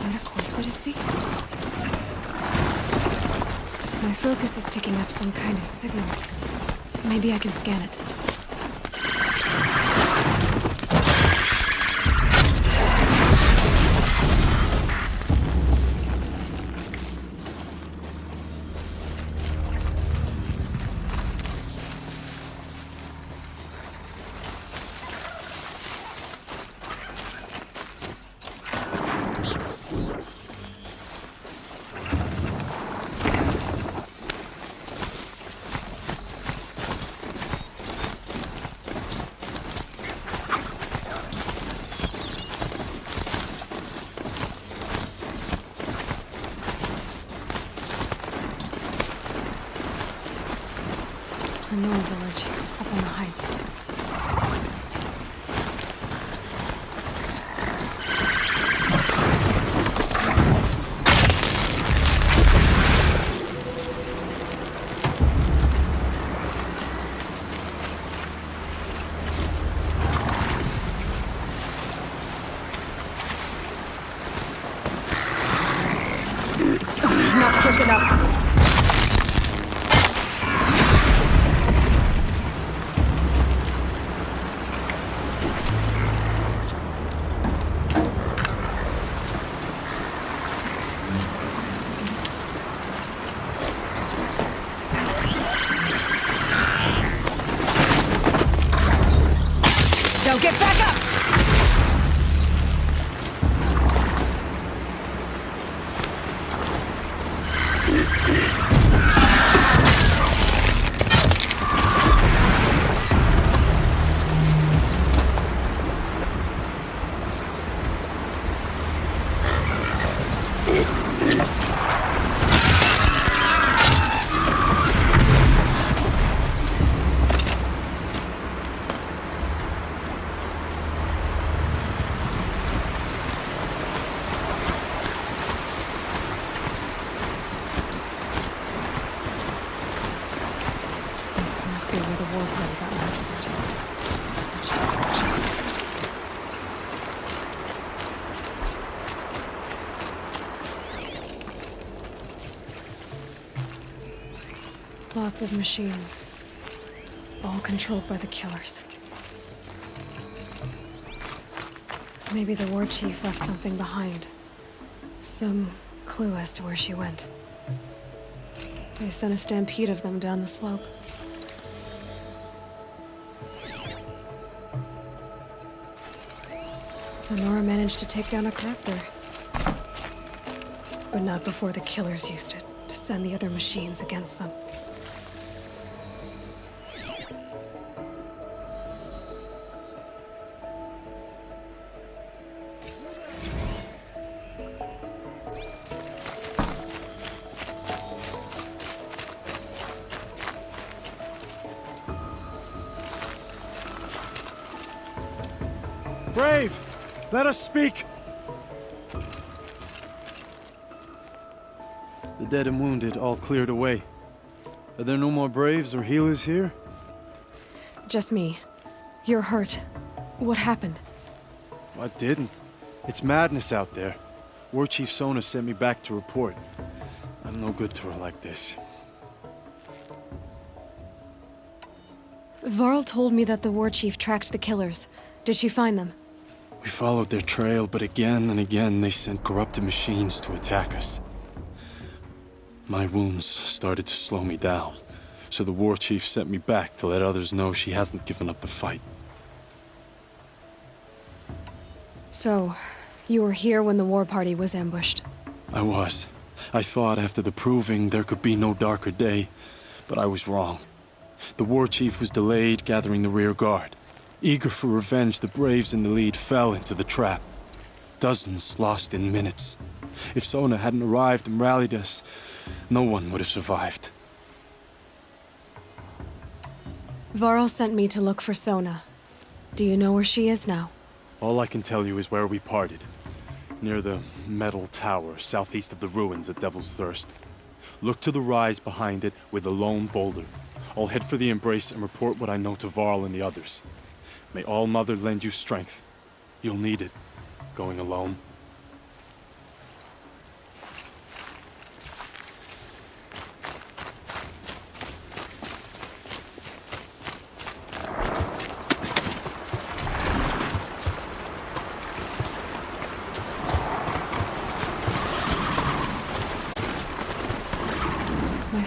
and a corpse at his feet. My focus is picking up some kind of signal. Maybe I can scan it. A Nora village, up on the heights. Not quick enough. Now get back up! This must be where the war party got massacred. Such destruction. Lots of machines, all controlled by the killers. Maybe the war chief left something behind. Some clue as to where she went. They sent a stampede of them down the slope. Nora managed to take down a Crackler. But not before the killers used it to send the other machines against them. Brave! Let us speak! The dead and wounded all cleared away. Are there no more Braves or healers here? Just me. You're hurt. What happened? I didn't. It's madness out there. War Chief Sona sent me back to report. I'm no good to her like this. Varl told me that the war chief tracked the killers. Did she find them? We followed their trail, but again and again they sent corrupted machines to attack us. My wounds started to slow me down, so the war chief sent me back to let others know she hasn't given up the fight. So, you were here when the war party was ambushed? I was. I thought after the proving there could be no darker day, but I was wrong. The war chief was delayed gathering the rear guard. Eager for revenge, the Braves in the lead fell into the trap. Dozens lost in minutes. If Sona hadn't arrived and rallied us, no one would have survived. Varl sent me to look for Sona. Do you know where she is now? All I can tell you is where we parted. Near the metal tower, southeast of the ruins at Devil's Thirst. Look to the rise behind it with a lone boulder. I'll head for the embrace and report what I know to Varl and the others. May All Mother lend you strength. You'll need it, going alone.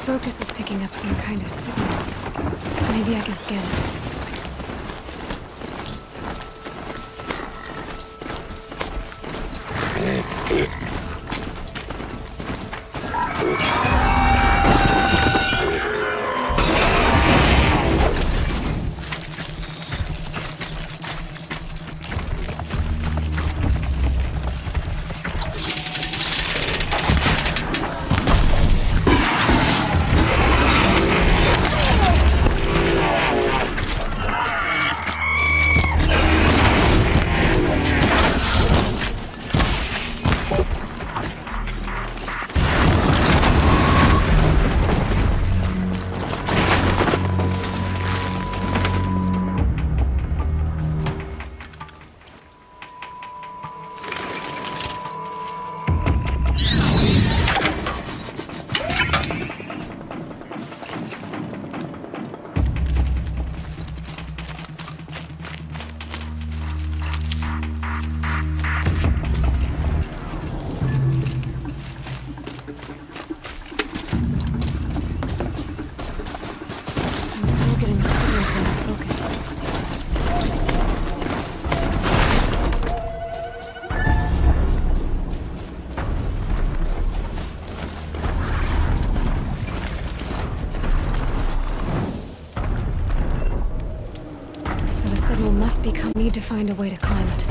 focus is picking up some kind of signal. Maybe I can scan it. I'm still getting a signal from the focus. So the signal must be coming. Need to find a way to climb it.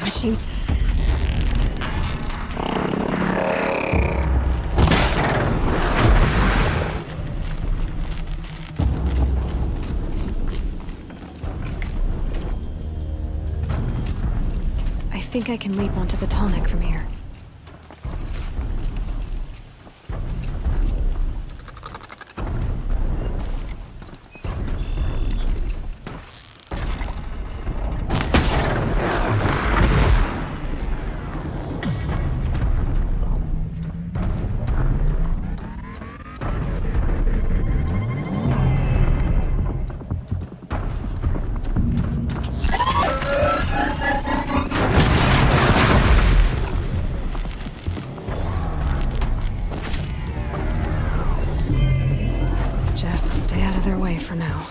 Machine. I think I can leap onto the tonic from here. Just stay out of their way for now.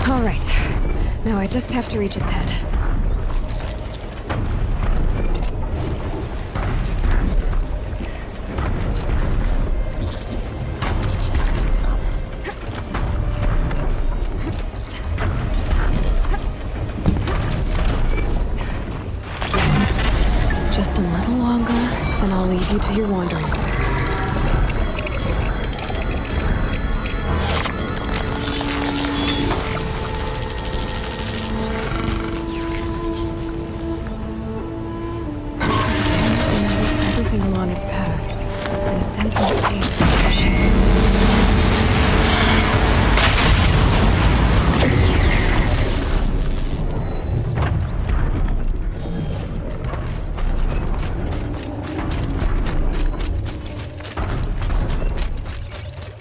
All right. Now I just have to reach its head. Just a little longer, and I'll leave you to your wandering. Everything along its path, and sense that safe where she leads it.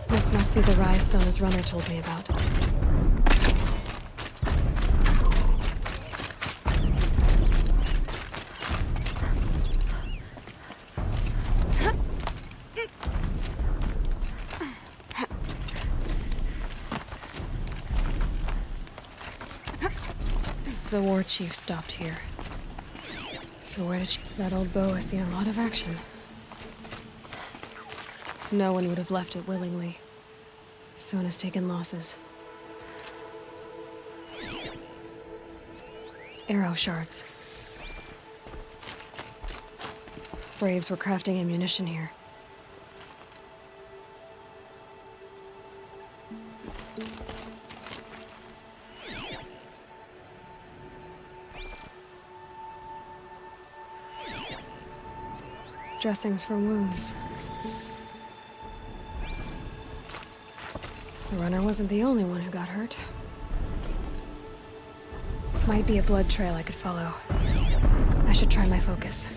This must be the rise Sona's runner told me about. The war chief stopped here. So where did she... That old bow has seen a lot of action. No one would have left it willingly. Sona's taken losses. Arrow shards. Braves were crafting ammunition here. Dressings for wounds. The runner wasn't the only one who got hurt. Might be a blood trail I could follow. I should try my focus.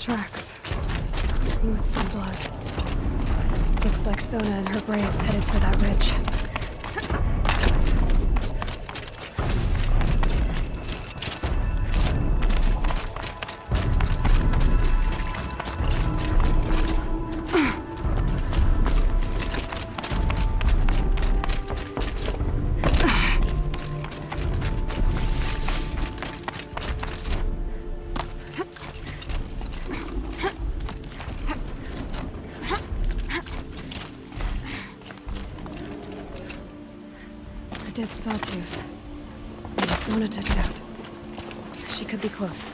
Tracks. With some blood. Looks like Sona and her braves headed for that ridge. Dead sawtooth. Maybe Sona took it out. She could be close.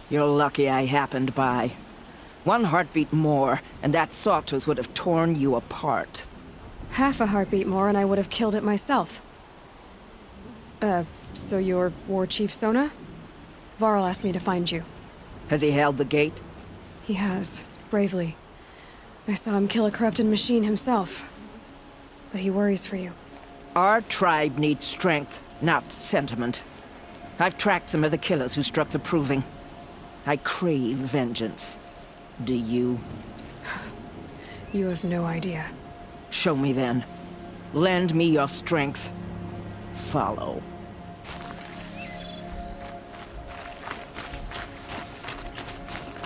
You're lucky I happened by. One heartbeat more, and that sawtooth would have torn you apart. Half a heartbeat more and I would have killed it myself. So you're War Chief Sona? Varl asked me to find you. Has he held the gate? He has, bravely. I saw him kill a corrupted machine himself. But he worries for you. Our tribe needs strength, not sentiment. I've tracked some of the killers who struck the Proving. I crave vengeance. Do you? You have no idea. Show me then. Lend me your strength. Follow.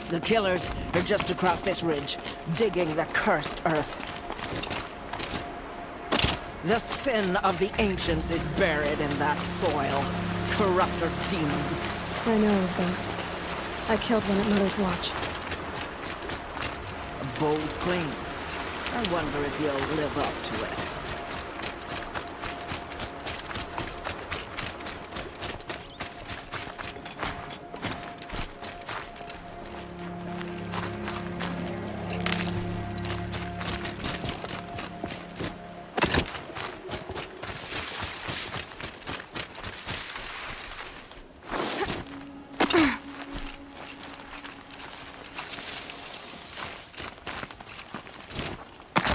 The killers are just across this ridge, digging the cursed earth. The sin of the ancients is buried in that soil. Corrupter demons. I know of them. I killed one at Mother's Watch. A bold claim. I wonder if you'll live up to it.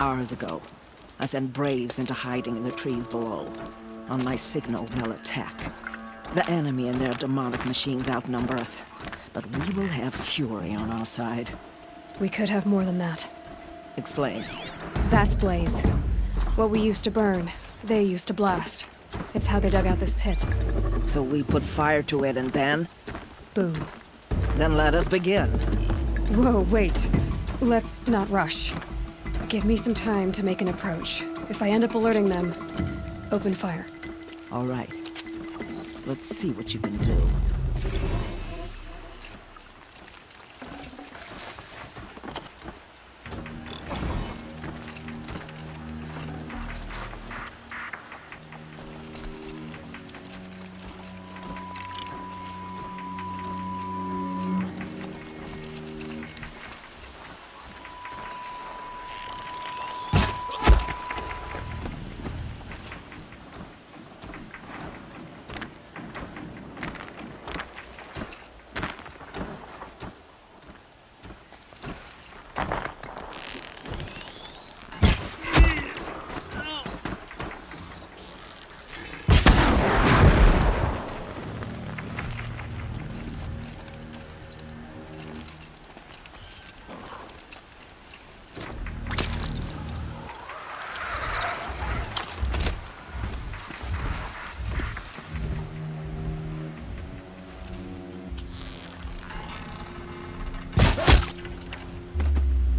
Hours ago, I sent Braves into hiding in the trees below. On my signal, they'll attack. The enemy and their demonic machines outnumber us, but we will have fury on our side. We could have more than that. Explain. That's Blaze. What we used to burn, they used to blast. It's how they dug out this pit. So we put fire to it and then? Boom. Then let us begin. Whoa, wait. Let's not rush. Give me some time to make an approach. If I end up alerting them, open fire. All right. Let's see what you can do.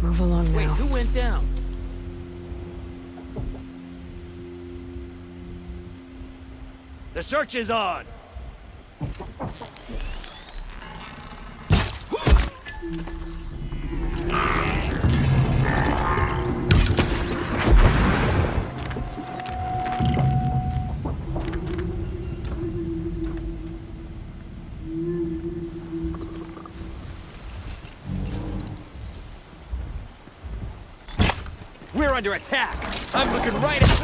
Move along Wait, now. who went down? The search is on! We're under attack! I'm looking right at...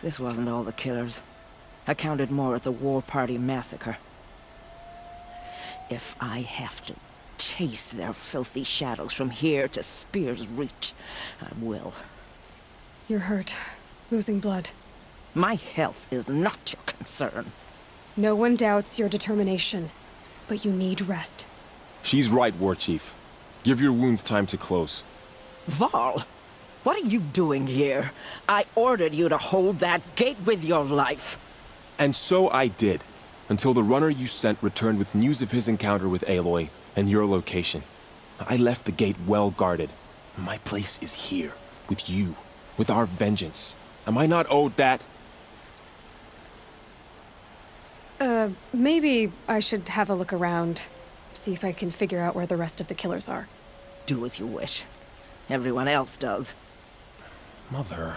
This wasn't all the killers. I counted more at the War Party massacre. If I have to chase their filthy shadows from here to Spear's Reach, I will. You're hurt. Losing blood. My health is not your concern. No one doubts your determination, but you need rest. She's right, War Chief. Give your wounds time to close. Varl, what are you doing here? I ordered you to hold that gate with your life. And so I did, until the runner you sent returned with news of his encounter with Aloy and your location. I left the gate well guarded. My place is here, with you, with our vengeance. Am I not owed that? Maybe I should have a look around. See if I can figure out where the rest of the killers are. Do as you wish. Everyone else does. Mother...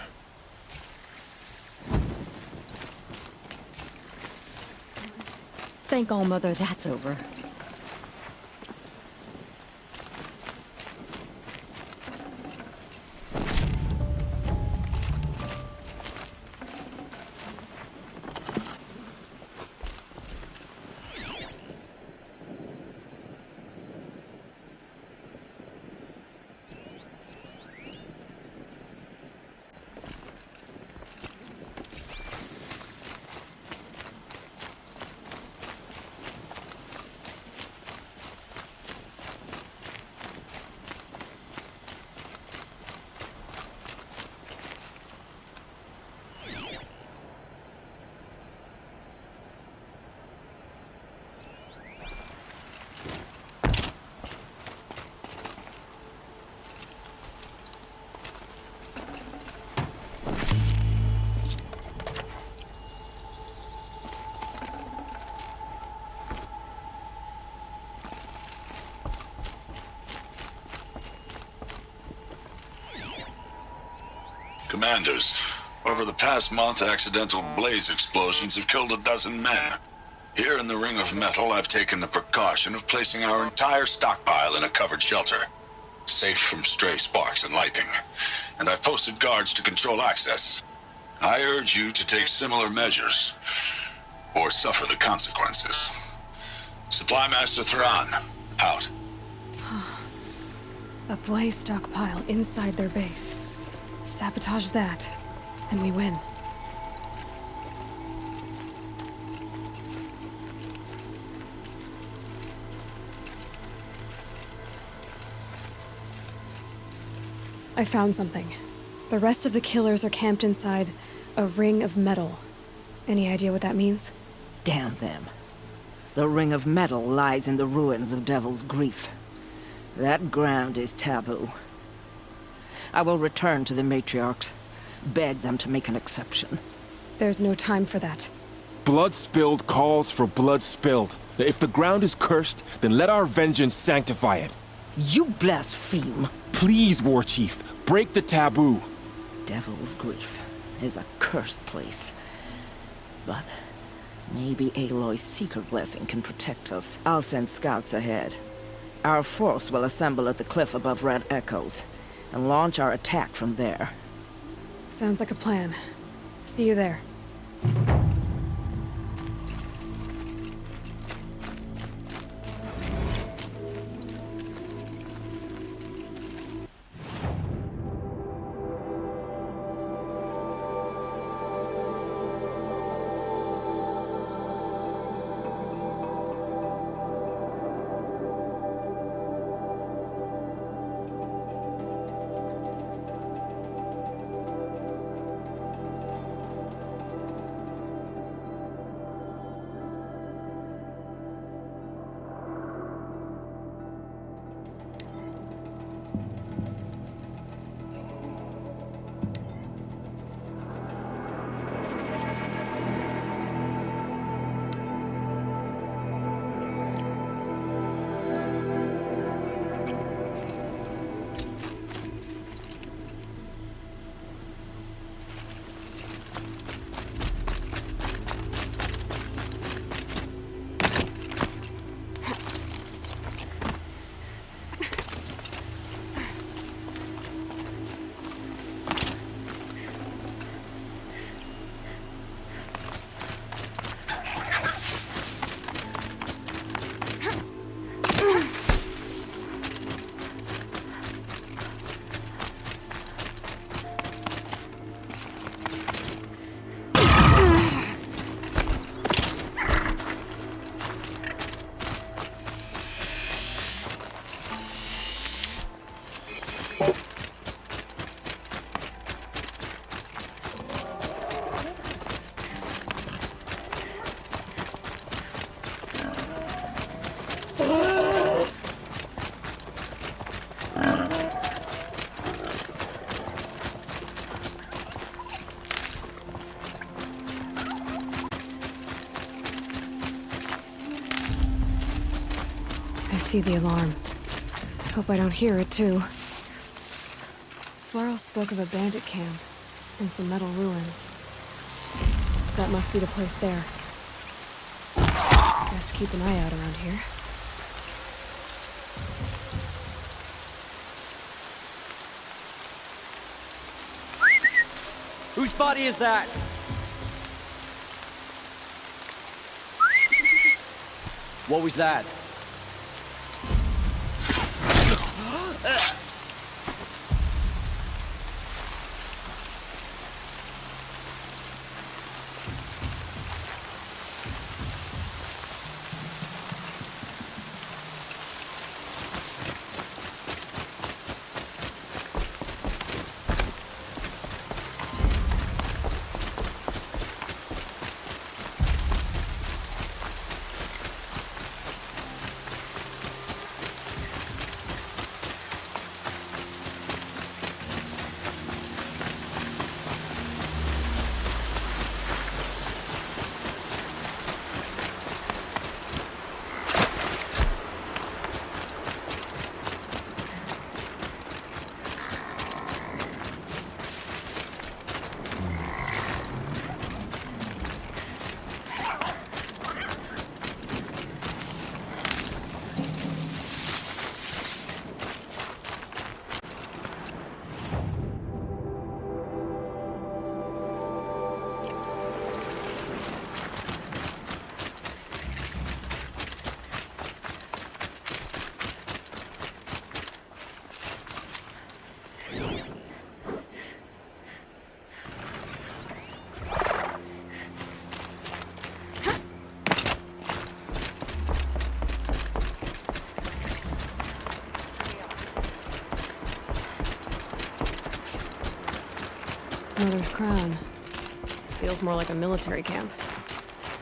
Thank All-Mother that's over. Commanders, over the past month, accidental blaze explosions have killed 12 men. Here in the Ring of Metal, I've taken the precaution of placing our entire stockpile in a covered shelter, safe from stray sparks and lightning. And I've posted guards to control access. I urge you to take similar measures, or suffer the consequences. Supply Master Thrawn, out. A blaze stockpile inside their base. Sabotage that, and we win. I found something. The rest of the killers are camped inside a ring of metal. Any idea what that means? Damn them. The Ring of Metal lies in the ruins of Devil's Grief. That ground is taboo. I will return to the matriarchs, beg them to make an exception. There's no time for that. Blood spilled calls for blood spilled. If the ground is cursed, then let our vengeance sanctify it. You blaspheme! Please, War Chief, break the taboo. Devil's Grief is a cursed place. But maybe Aloy's secret blessing can protect us. I'll send scouts ahead. Our force will assemble at the cliff above Red Echoes, and launch our attack from there. Sounds like a plan. See you there. I see the alarm. Hope I don't hear it, too. Varl spoke of a bandit camp and some metal ruins. That must be the place there. Best keep an eye out around here. Whose body is that? What was that? Mother's Crown. Feels more like a military camp.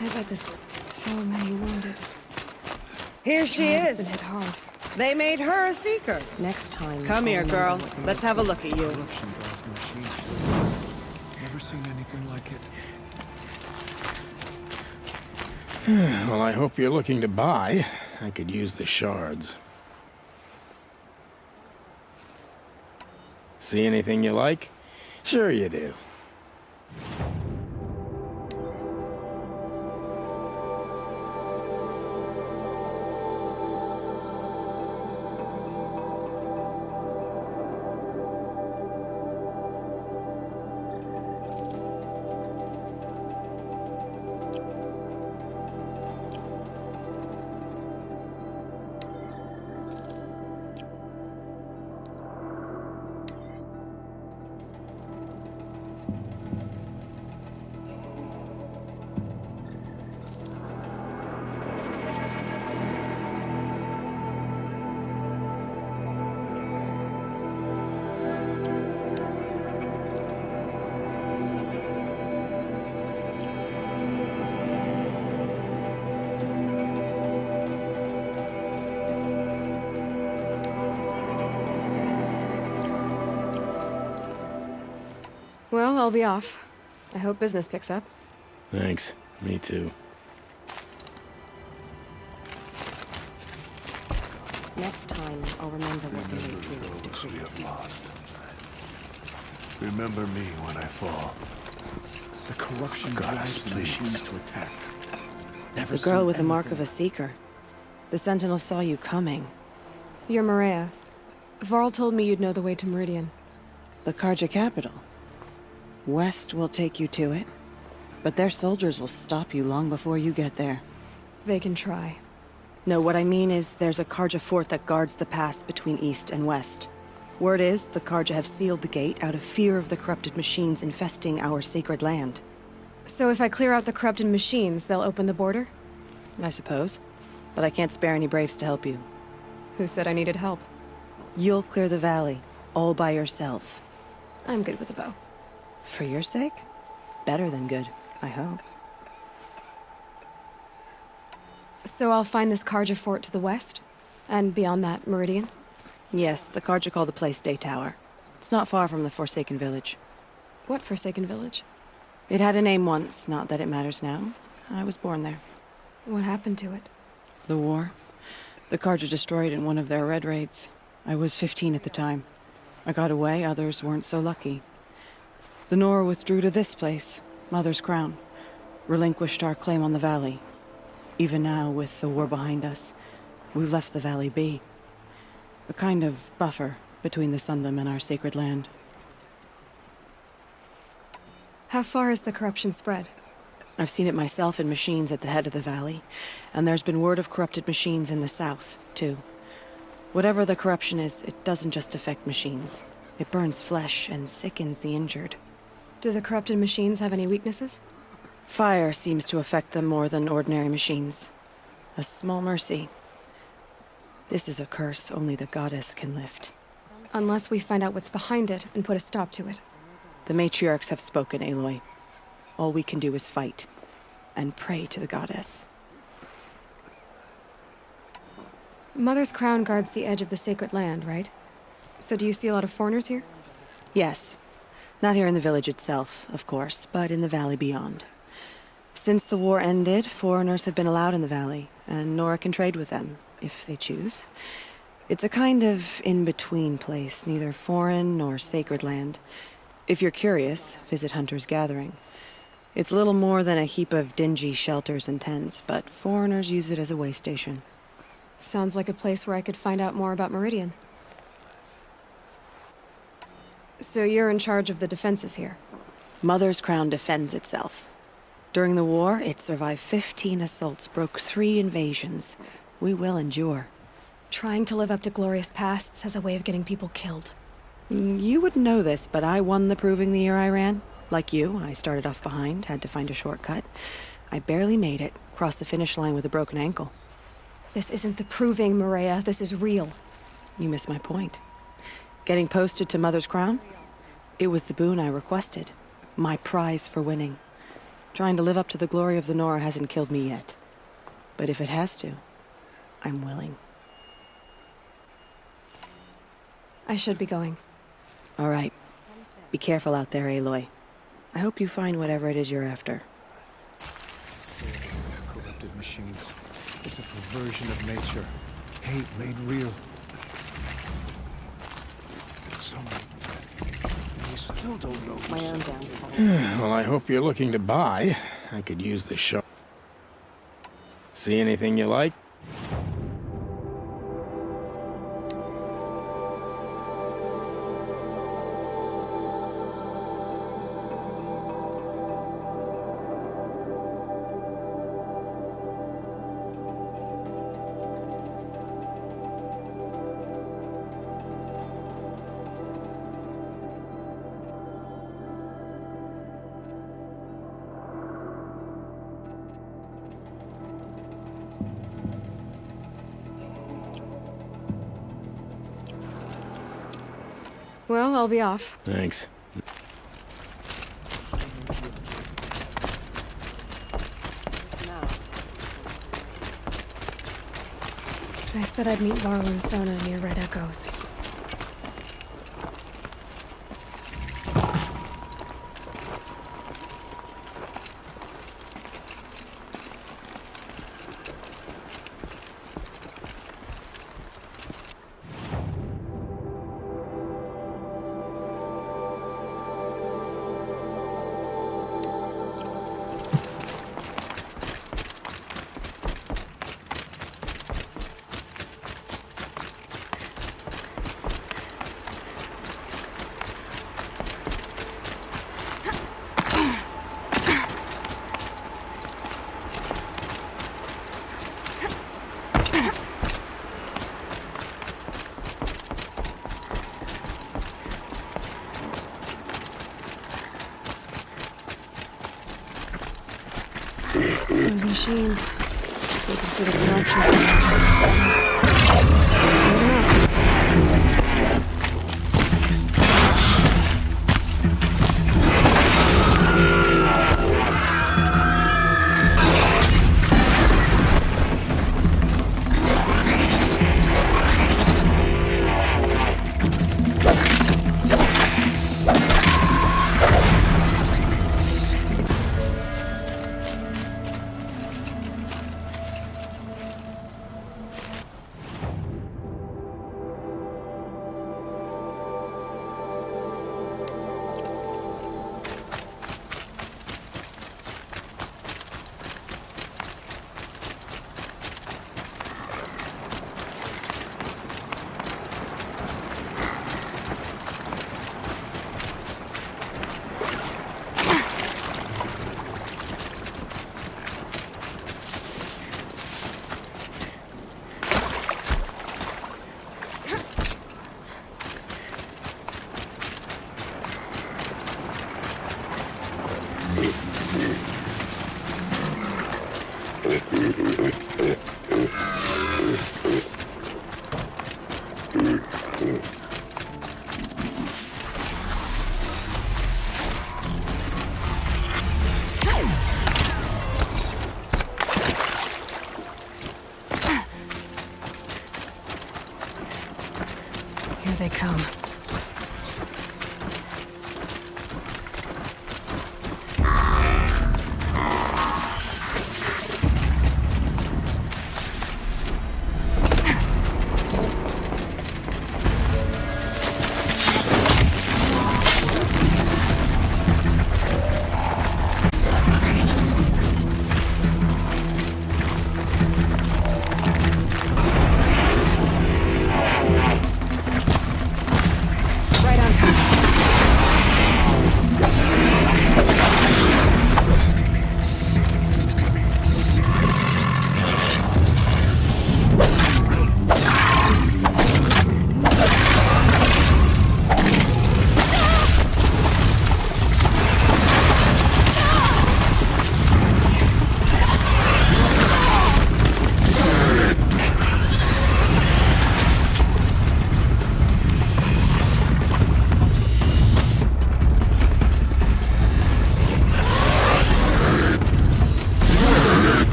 I bet this... So many wounded. Here she Tribe's been is. hit hard. They made her a seeker. Next time... Come here, I'll girl. remember what the Let's have a look at you. Corruption drives the machines. Never seen anything like it. Well, I hope you're looking to buy. I could use the shards. See anything you like? Sure you do. Well, I'll be off. I hope business picks up. Thanks. Me too. Next time, I'll remember what the Matrix decreed. Remember me when I fall. The corruption God, drives the please. machines to attack. Never The girl seen with the mark anything. of a seeker. The Sentinel saw you coming. You're Maria. Varl told me you'd know the way to Meridian. The Karja capital. West will take you to it, but their soldiers will stop you long before you get there. They can try. No, what I mean is there's a Karja fort that guards the pass between East and West. Word is, the Karja have sealed the gate out of fear of the corrupted machines infesting our sacred land. So if I clear out the corrupted machines, they'll open the border? I suppose. But I can't spare any braves to help you. Who said I needed help? You'll clear the valley, all by yourself. I'm good with a bow. For your sake? Better than good, I hope. So I'll find this Karja fort to the west? And beyond that, Meridian? Yes, the Karja call the place Day Tower. It's not far from the Forsaken Village. What Forsaken Village? It had a name once, not that it matters now. I was born there. What happened to it? The war. The Karja destroyed in one of their red raids. I was 15 at the time. I got away, others weren't so lucky. The Nora withdrew to this place, Mother's Crown. Relinquished our claim on the valley. Even now, with the war behind us, we've left the valley be. A kind of buffer between the Sundom and our sacred land. How far has the corruption spread? I've seen it myself in machines at the head of the valley, and there's been word of corrupted machines in the south, too. Whatever the corruption is, it doesn't just affect machines. It burns flesh and sickens the injured. Do the corrupted machines have any weaknesses? Fire seems to affect them more than ordinary machines. A small mercy. This is a curse only the goddess can lift. Unless we find out what's behind it and put a stop to it. The matriarchs have spoken, Aloy. All we can do is fight. And pray to the goddess. Mother's Crown guards the edge of the sacred land, right? So do you see a lot of foreigners here? Yes. Not here in the village itself, of course, but in the valley beyond. Since the war ended, foreigners have been allowed in the valley, and Nora can trade with them, if they choose. It's a kind of in-between place, neither foreign nor sacred land. If you're curious, visit Hunter's Gathering. It's little more than a heap of dingy shelters and tents, but foreigners use it as a way station. Sounds like a place where I could find out more about Meridian. So you're in charge of the defenses here? Mother's Crown defends itself. During the war, it survived 15 assaults, broke 3 invasions. We will endure. Trying to live up to glorious pasts has a way of getting people killed. You wouldn't know this, but I won the proving the year I ran. Like you, I started off behind, had to find a shortcut. I barely made it, crossed the finish line with a broken ankle. This isn't the proving, Maria. This is real. You missed my point. Getting posted to Mother's Crown? It was the boon I requested. My prize for winning. Trying to live up to the glory of the Nora hasn't killed me yet. But if it has to, I'm willing. I should be going. All right. Be careful out there, Aloy. I hope you find whatever it is you're after. Corrupted machines. It's a perversion of nature. Hate made real. So many. And you still don't know. My own downfall. Well, I hope you're looking to buy. I could use the shard. See anything you like? Well, I'll be off. Thanks. I said I'd meet Varl and Sona near Red Echoes. Those machines, they consider production Here they come.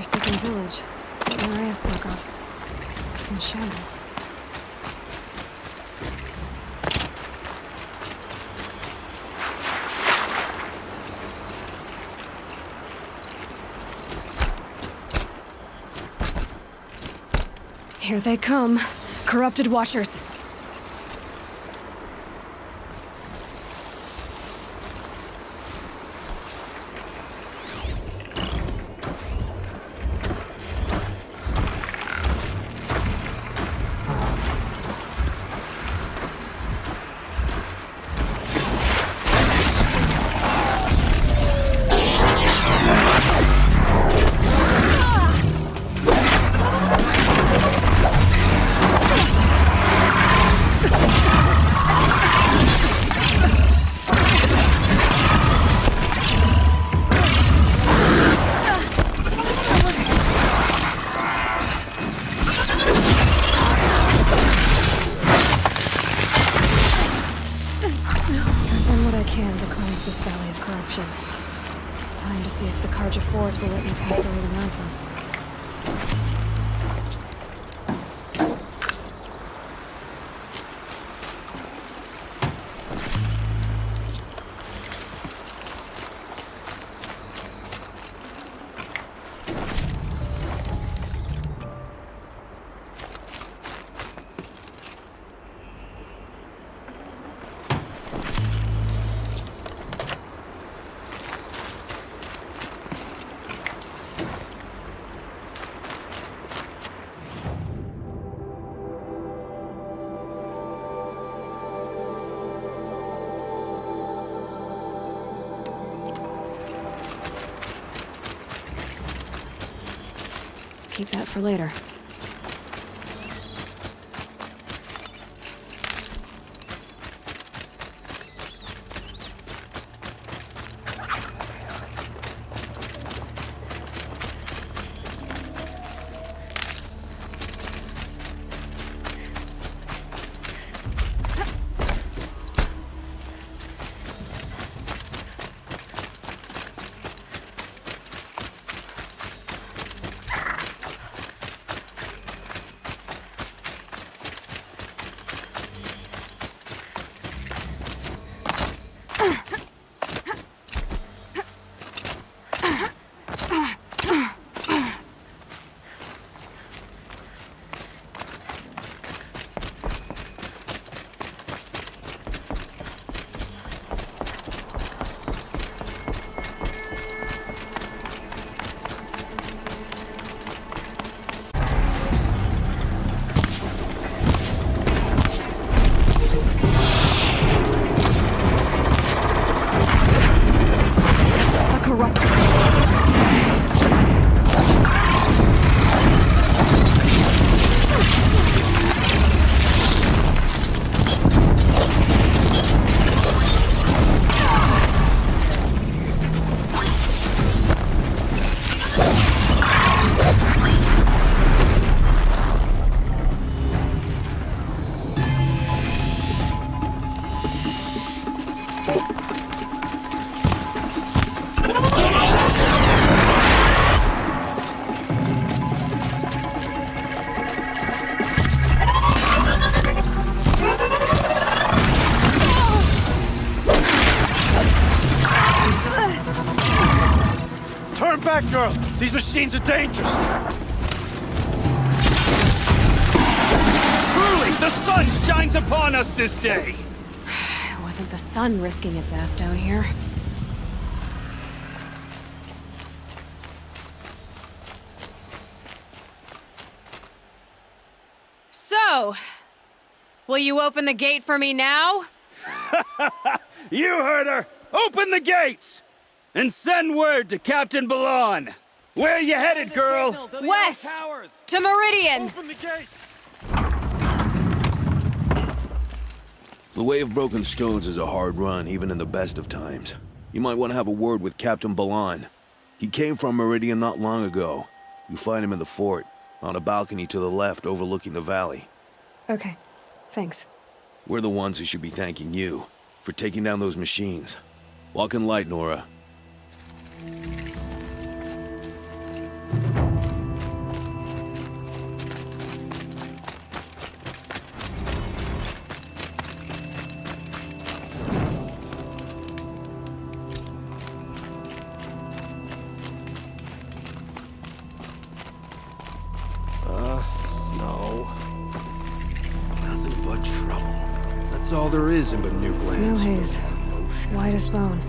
Forsaken village that Maria spoke of. It's in shambles. Here they come. Corrupted Watchers. Time to see if the Karja Forge will let me pass over the mountains. Keep that for later. Turn back, girl! These machines are dangerous! Truly, the sun shines upon us this day! It wasn't the sun risking its ass down here. So, will you open the gate for me now? You heard her! Open the gates! And send word to Captain Balan. Where you headed, girl? West! To Meridian! Open the gates! The Way of Broken Stones is a hard run, even in the best of times. You might want to have a word with Captain Balan. He came from Meridian not long ago. You find him in the fort, on a balcony to the left overlooking the valley. Okay, thanks. We're the ones who should be thanking you for taking down those machines. Walk in light, Nora. there is in Banuk Snow lands. haze. White as bone.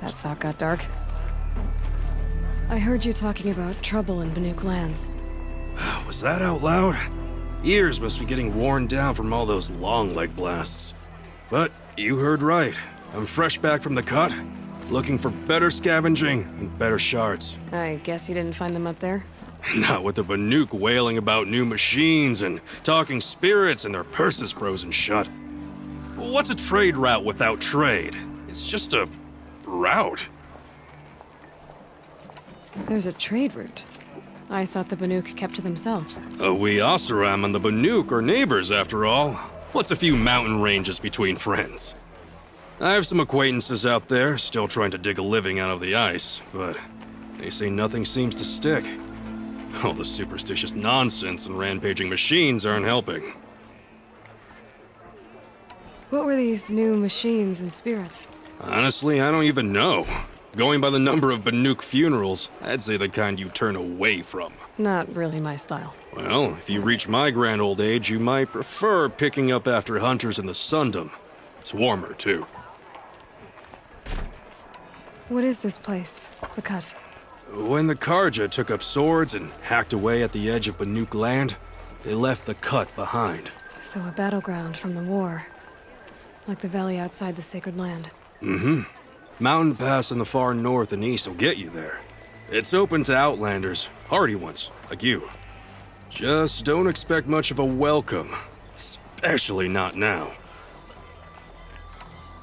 That thought got dark. I heard you talking about trouble in Banuk lands. Was that out loud? Ears must be getting worn down from all those long leg blasts. But you heard right. I'm fresh back from the cut, looking for better scavenging and better shards. I guess you didn't find them up there? Not with the Banuk wailing about new machines and talking spirits and their purses frozen shut. What's a trade route without trade? It's just a route. There's a trade route. I thought the Banuk kept to themselves. We Oseram and the Banuk are neighbors, after all. What's a few mountain ranges between friends? I have some acquaintances out there, still trying to dig a living out of the ice, but they say nothing seems to stick. All the superstitious nonsense and rampaging machines aren't helping. What were these new machines and spirits? Honestly, I don't even know. Going by the number of Banuk funerals, I'd say the kind you turn away from. Not really my style. Well, if you reach my grand old age, you might prefer picking up after hunters in the Sundom. It's warmer, too. What is this place? The Cut? When the Karja took up swords and hacked away at the edge of Banuk land, they left the Cut behind. So a battleground from the war. Like the valley outside the Sacred Land. Mm-hmm. Mountain Pass in the far north and east will get you there. It's open to outlanders, hardy ones, like you. Just don't expect much of a welcome. Especially not now.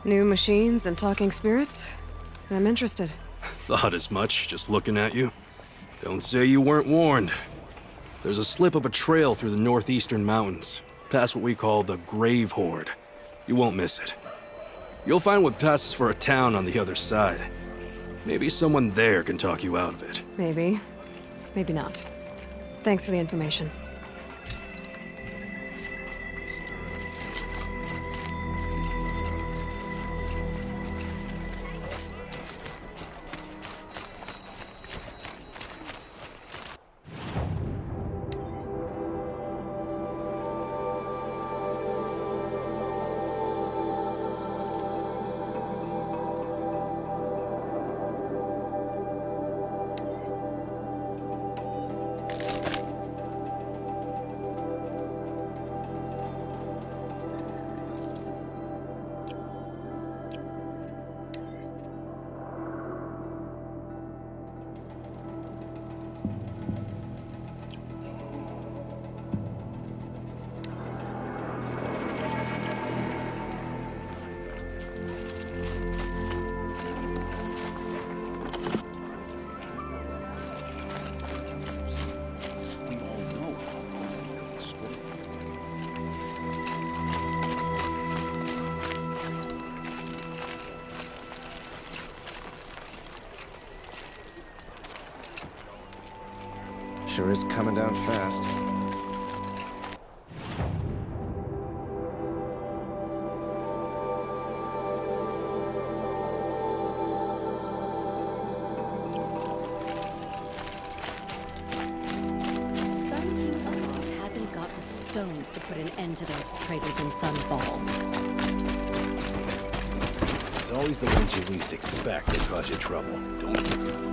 New machines and talking spirits? I'm interested. Thought as much, just looking at you. Don't say you weren't warned. There's a slip of a trail through the northeastern mountains, past what we call the Grave Horde. You won't miss it. You'll find what passes for a town on the other side. Maybe someone there can talk you out of it. Maybe. Maybe not. Thanks for the information. Sure is coming down fast. Hasn't got the stones to put an end to those traitors in Sunfall. It's always the ones you least expect that cause you trouble. Don't